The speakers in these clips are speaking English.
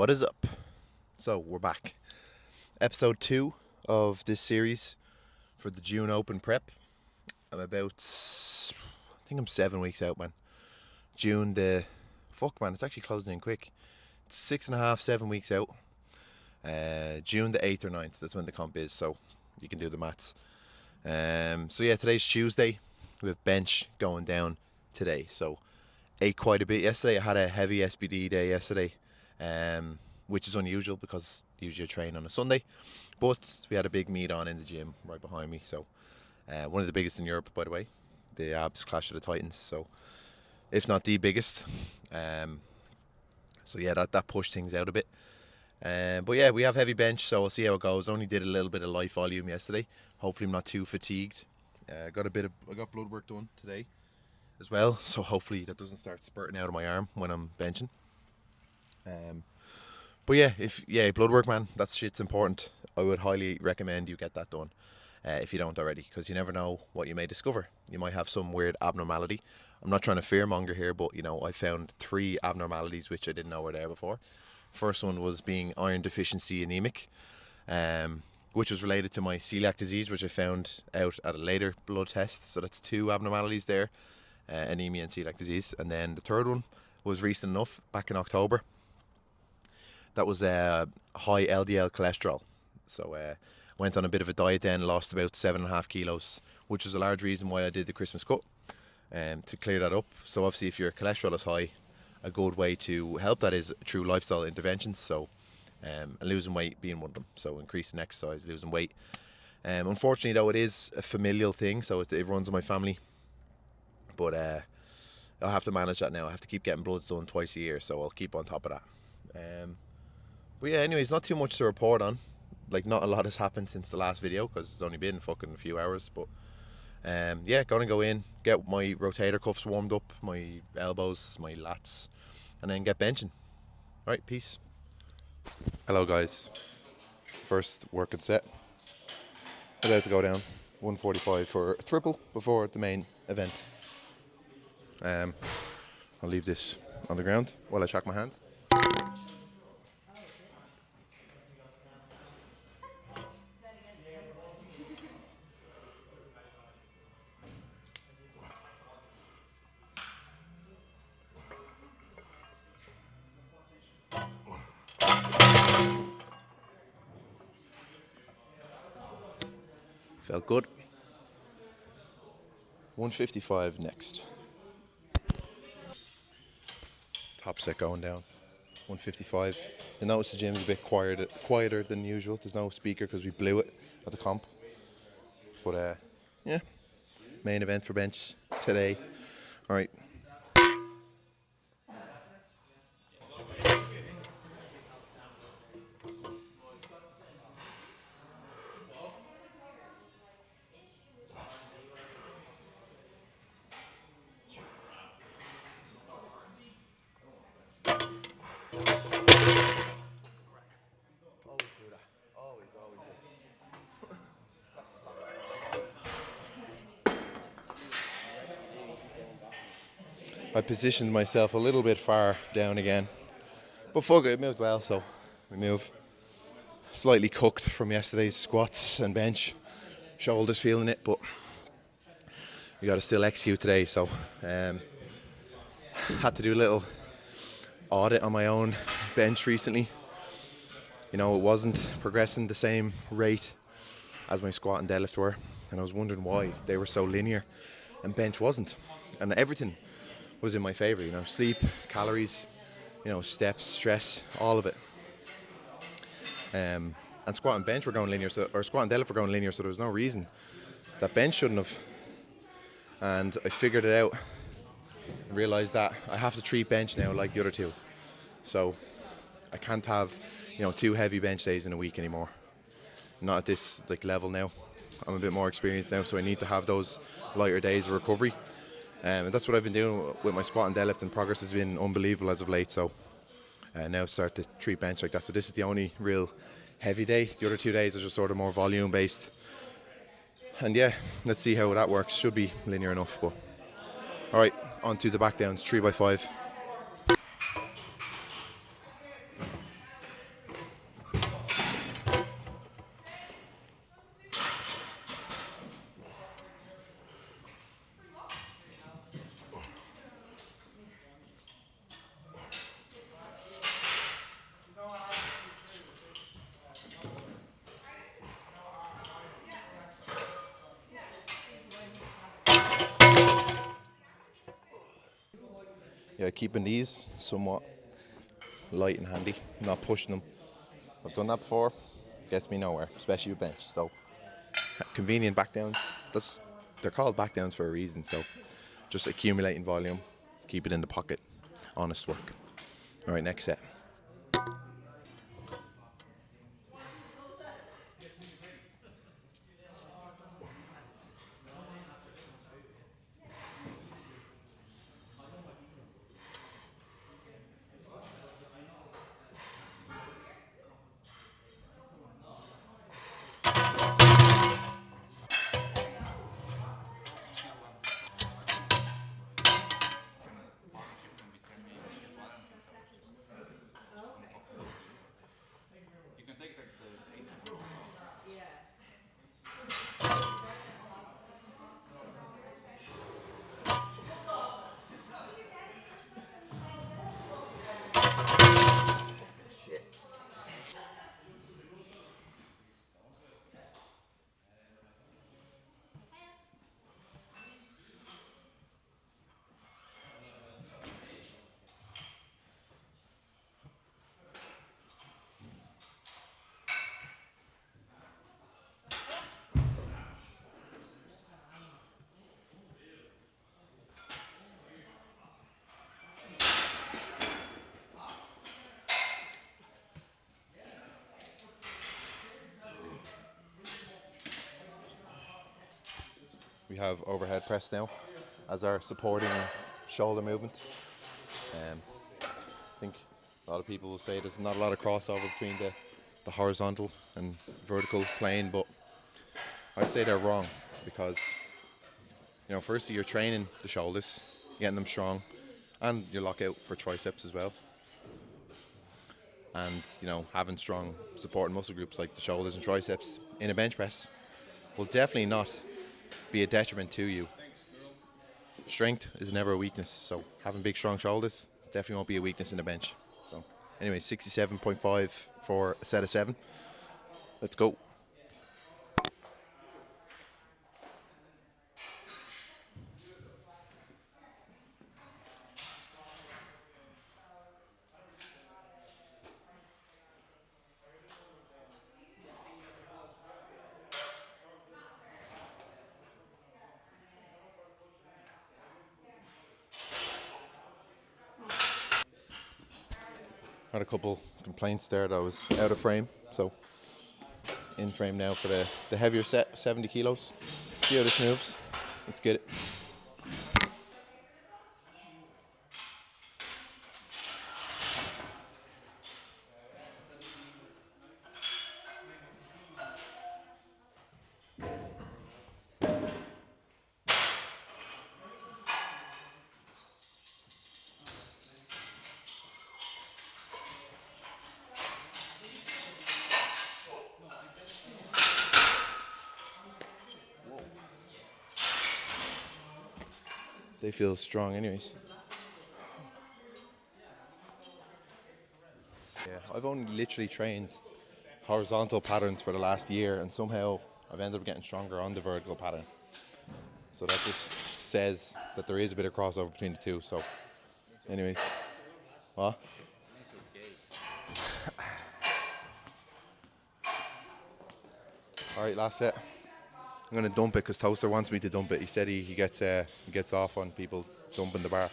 What is up? So we're back. Episode 2 of this series for the June Open prep. I think I'm 7 weeks out, man. It's actually closing in quick. It's 6.5, 7 weeks out. June the 8th or 9th, that's when the comp is, so you can do the maths. Today's Tuesday. We have bench going down today, so ate quite a bit yesterday. I had a heavy SBD day yesterday, which is unusual because usually I train on a Sunday, but we had a big meet on in the gym right behind me, so one of the biggest in Europe, by the way, the Abs Clash of the Titans, so if not the biggest. That pushed things out a bit. We have heavy bench, so we'll see how it goes. Only did a little bit of light volume yesterday. Hopefully I'm not too fatigued. I got blood work done today as well, so hopefully that doesn't start spurting out of my arm when I'm benching. Blood work, man, that shit's important. I would highly recommend you get that done if you don't already, because you never know what you may discover. You might have some weird abnormality. I'm not trying to fearmonger here, but I found 3 abnormalities which I didn't know were there before. First one was being iron deficiency anemic, which was related to my celiac disease, which I found out at a later blood test. So that's 2 abnormalities there, anemia and celiac disease. And then the third one was recent enough, back in October. That was high LDL cholesterol. So went on a bit of a diet then, lost about 7.5 kilos, which was a large reason why I did the Christmas cut, to clear that up. So obviously if your cholesterol is high, a good way to help that is through lifestyle interventions. So and losing weight being one of them. So increasing exercise, losing weight. Unfortunately though, it is a familial thing, so it runs in my family. But I'll have to manage that now. I have to keep getting bloods done twice a year, so I'll keep on top of that. Anyways, not too much to report on. Like, not a lot has happened since the last video, because it's only been fucking a few hours. But gonna go in, get my rotator cuffs warmed up, my elbows, my lats, and then get benching. Alright, peace. Hello guys. First working set. About to go down 145 for a triple before the main event. I'll leave this on the ground while I track my hands. Felt good. 155 next. Top set going down. 155. You notice the gym's a bit quieter than usual. There's no speaker because we blew it at the comp. But main event for bench today. All right. I positioned myself a little bit far down again. But fuck it, it moved well, so we move. Slightly cooked from yesterday's squats and bench. Shoulders feeling it, but we got to still execute today, so had to do a little audit on my own bench recently. It wasn't progressing the same rate as my squat and deadlift were, and I was wondering why they were so linear and bench wasn't. And everything was in my favor, sleep, calories, steps, stress, all of it. And squat and bench were going linear, or squat and deadlift were going linear, so there was no reason that bench shouldn't have. And I figured it out and realized that I have to treat bench now like the other 2. So I can't have 2 heavy bench days in a week anymore. Not at this level now. I'm a bit more experienced now, so I need to have those lighter days of recovery. And that's what I've been doing with my squat and deadlift, and progress has been unbelievable as of late. So now start to treat bench like that. So this is the only real heavy day. The other 2 days are just sort of more volume based. And let's see how that works. Should be linear enough. But all right, on to the back downs, 3x5. Yeah, keeping these somewhat light and handy, not pushing them. I've done that before, gets me nowhere, especially with bench. So convenient back down. That's they're called back downs for a reason. So just accumulating volume, keep it in the pocket. Honest work. All right, next set. We have overhead press now as our supporting shoulder movement. I think a lot of people will say there's not a lot of crossover between the horizontal and vertical plane, but I say they're wrong because firstly you're training the shoulders, getting them strong, and you lock out for triceps as well. And having strong supporting muscle groups like the shoulders and triceps in a bench press will definitely not be a detriment to you. Strength is never a weakness, so having big strong shoulders definitely won't be a weakness in the bench. So anyway, 67.5 for a set of 7. Let's go. Had a couple complaints there that I was out of frame, so in frame now for the heavier set, 70 kilos. See how this moves. Let's get it. They feel strong anyways. Yeah, I've only literally trained horizontal patterns for the last year, and somehow I've ended up getting stronger on the vertical pattern. So that just says that there is a bit of crossover between the two. So, anyways, what? All right, last set. I'm gonna dump it because Toaster wants me to dump it. He said he gets off on people dumping the bar.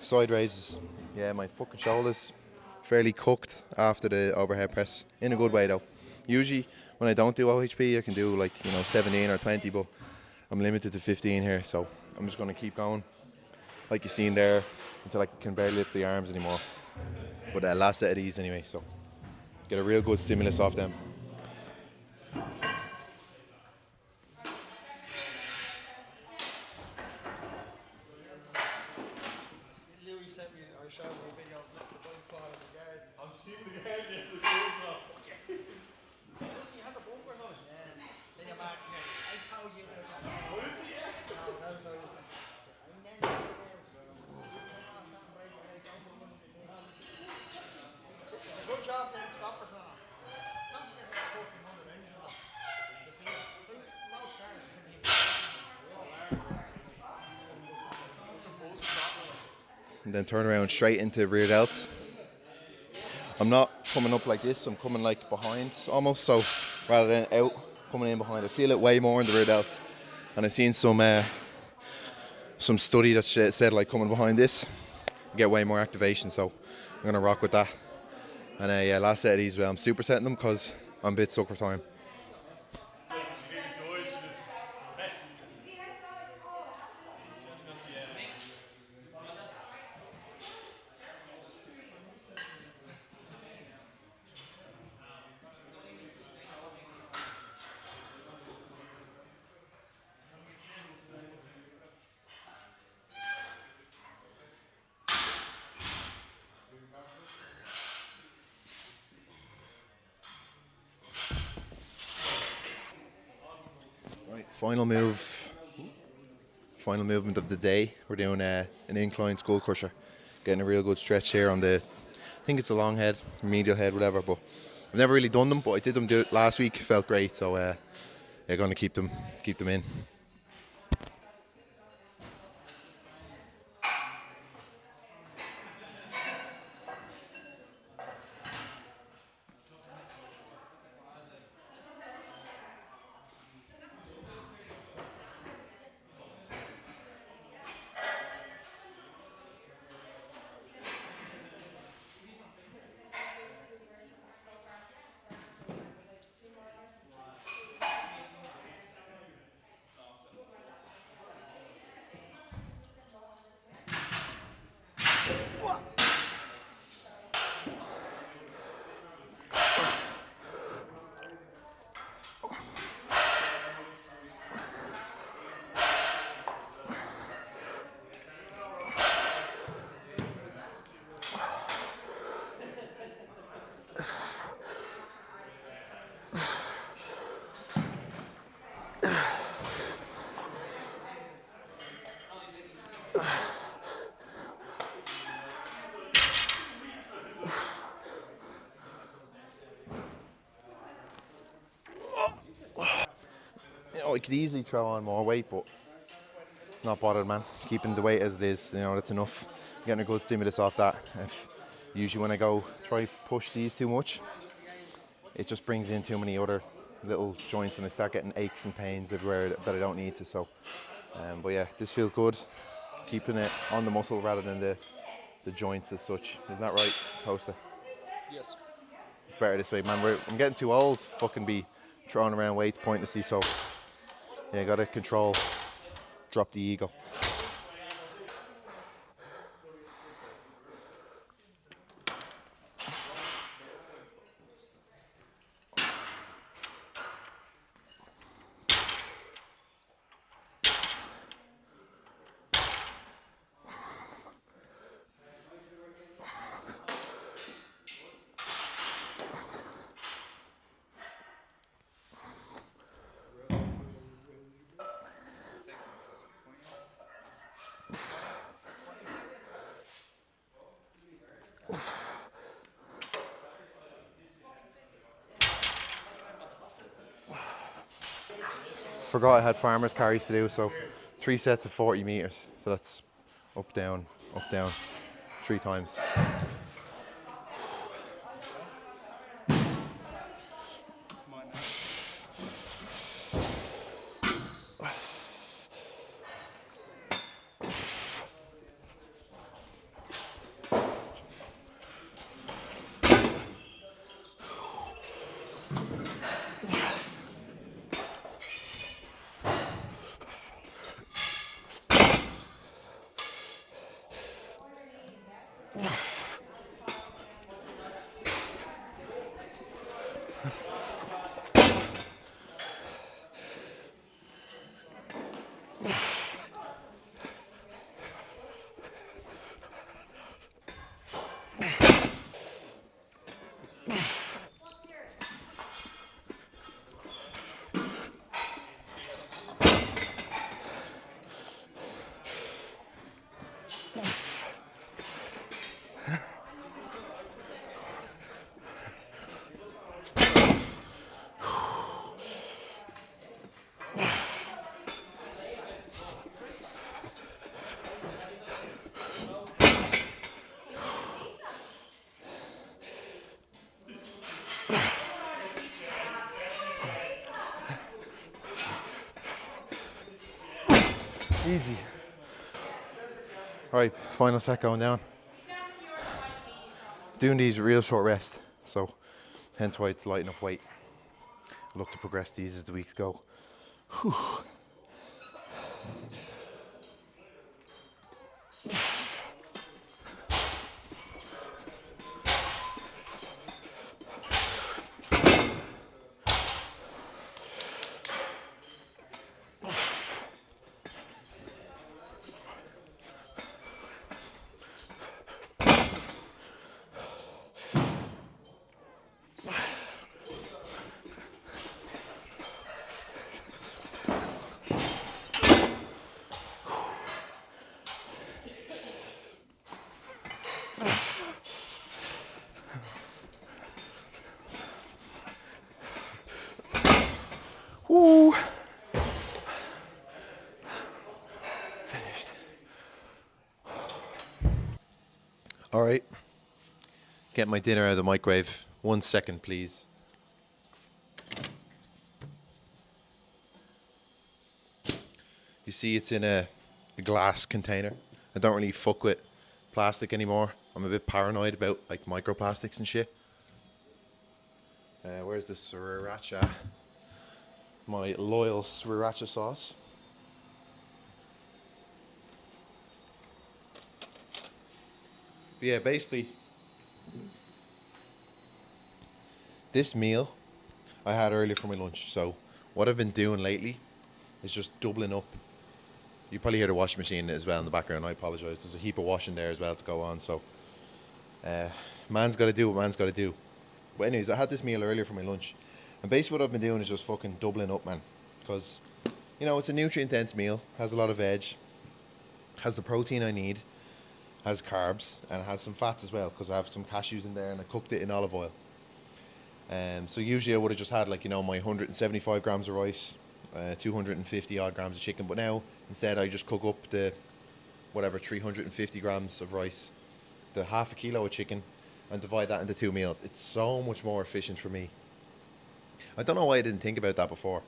Side raises. Yeah, my fucking shoulders fairly cooked after the overhead press. In a good way though. Usually when I don't do OHP, I can do like 17 or 20, but I'm limited to 15 here, so I'm just gonna keep going, like you've seen there, until I can barely lift the arms anymore. But last set of these anyway, so get a real good stimulus off them. Louis sent me or showed me a video of the boy fall in the garden. I'm seeing the garden in the room. You had the bumpers on it. Yeah. Then you're back here. I told you about that. What is it? Yeah. No. And then you're there. Good job then, stoppers on it. Don't forget that's 1400 engine though. Most cars can be. And then turn around straight into rear delts. I'm not coming up like this, I'm coming like behind almost, so rather than out, coming in behind. I feel it way more in the rear delts. And I've seen some study that said like coming behind this, you get way more activation, so I'm gonna rock with that. And last set of these, I'm supersetting them because I'm a bit stuck for time. Right, final movement of the day. We're doing an incline skull crusher. Getting a real good stretch here on I think it's a long head, medial head, whatever, but I've never really done them, but I did them do it last week, felt great, so they're going to keep them in. I could easily throw on more weight, but not bothered, man. Keeping the weight as it is, that's enough. Getting a good stimulus off that. Usually when I go try push these too much, it just brings in too many other little joints and I start getting aches and pains everywhere that I don't need to. So, but yeah, this feels good. Keeping it on the muscle rather than the joints as such. Isn't that right, Toaster? Yes. It's better this way, man. I'm getting too old. Fucking be throwing around weights pointlessly. So yeah, gotta control. Drop the ego. Forgot I had farmers carries to do, so 3 sets of 40 meters. So that's up, down, 3 times. Easy. All right, final set going down. Doing these real short rest, so hence why it's light enough weight. Look to progress these as the weeks go. Whew. Woo. Finished. All right. Get my dinner out of the microwave. 1 second, please. You see, it's in a glass container. I don't really fuck with plastic anymore. I'm a bit paranoid about like microplastics and shit. Where's the sriracha? My loyal sriracha sauce. But yeah, basically, this meal I had earlier for my lunch. So what I've been doing lately is just doubling up. You probably hear the washing machine as well in the background. I apologise. There's a heap of washing there as well to go on. So man's got to do what man's got to do. But anyways, I had this meal earlier for my lunch. And basically what I've been doing is just fucking doubling up, man. Because, you know, it's a nutrient-dense meal. Has a lot of veg. Has the protein I need. Has carbs. And it has some fats as well. Because I have some cashews in there and I cooked it in olive oil. So usually I would have just had like, you know, my 175 grams of rice. 250 odd grams of chicken. But now, instead, I just cook up the, whatever, 350 grams of rice. The half a kilo of chicken. And divide that into 2 meals. It's so much more efficient for me. I don't know why I didn't think about that before.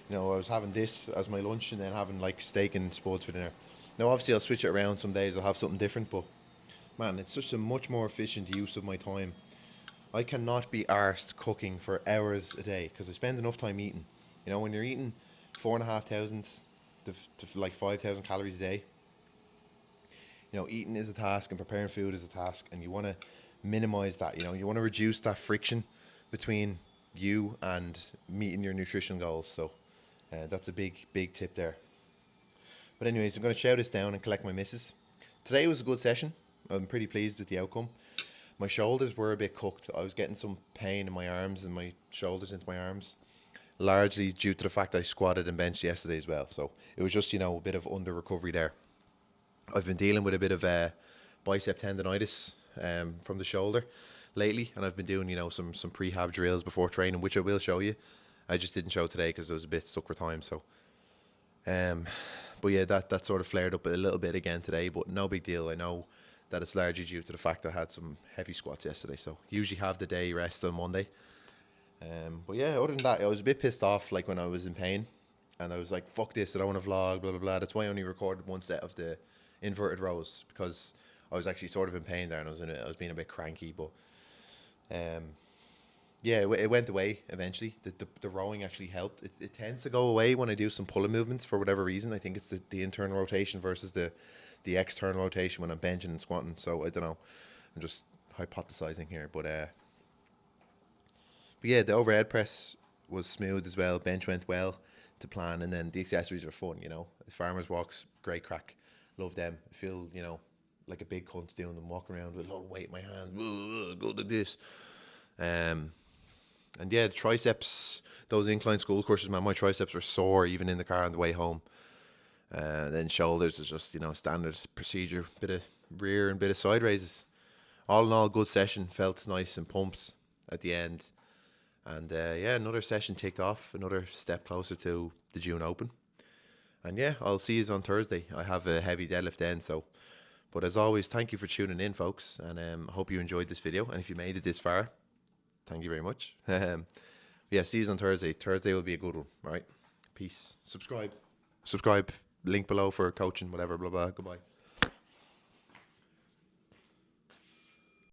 You know, I was having this as my lunch and then having like steak and spuds for dinner. Now, obviously, I'll switch it around some days. I'll have something different, but man, it's such a much more efficient use of my time. I cannot be arsed cooking for hours a day because I spend enough time eating. You know, when you're eating 4,500 to like 5,000 calories a day, you know, eating is a task and preparing food is a task, and you want to minimize that. You know, you want to reduce that friction between you and meeting your nutrition goals. So that's a big tip there. But anyways, I'm going to chow this down and collect my misses. Today was a good session. I'm pretty pleased with the outcome. My shoulders were a bit cooked. I was getting some pain in my arms and my shoulders into my arms, largely due to the fact I squatted and benched yesterday as well. So it was just, you know, a bit of under recovery there. I've been dealing with a bit of bicep tendonitis from the shoulder lately, and I've been doing, you know, some prehab drills before training, which I will show you. I just didn't show today because I was a bit stuck for time. So, but yeah, that sort of flared up a little bit again today, but no big deal. I know that it's largely due to the fact I had some heavy squats yesterday. So usually have the day rest on Monday. But yeah, other than that, I was a bit pissed off like when I was in pain, and I was like, "Fuck this! I don't want to vlog." Blah blah blah. That's why I only recorded one set of the inverted rows, because I was actually sort of in pain there and I was being a bit cranky, but yeah, it went away eventually. The rowing actually helped. It tends to go away when I do some pulling movements for whatever reason. I think it's the internal rotation versus the external rotation when I'm benching and squatting. So I don't know. I'm just hypothesizing here, but yeah, the overhead press was smooth as well. Bench went well to plan, and then the accessories are fun. You know, the farmers walks, great crack. Love them. I feel, you know, like a big cunt doing them, walking around with a lot of weight in my hands. Go to this. And yeah, the triceps, those incline school courses, man, my triceps were sore even in the car on the way home. Then shoulders is just, you know, standard procedure, bit of rear and bit of side raises. All in all, good session. Felt nice and pumps at the end. And yeah, another session ticked off, another step closer to the June Open. And yeah, I'll see you on Thursday. I have a heavy deadlift then, so. But as always, thank you for tuning in, folks, and I hope you enjoyed this video. And if you made it this far, thank you very much. Yeah, see you on Thursday. Thursday will be a good one, all right? Peace. Subscribe. link below for coaching, whatever, blah, blah. Goodbye.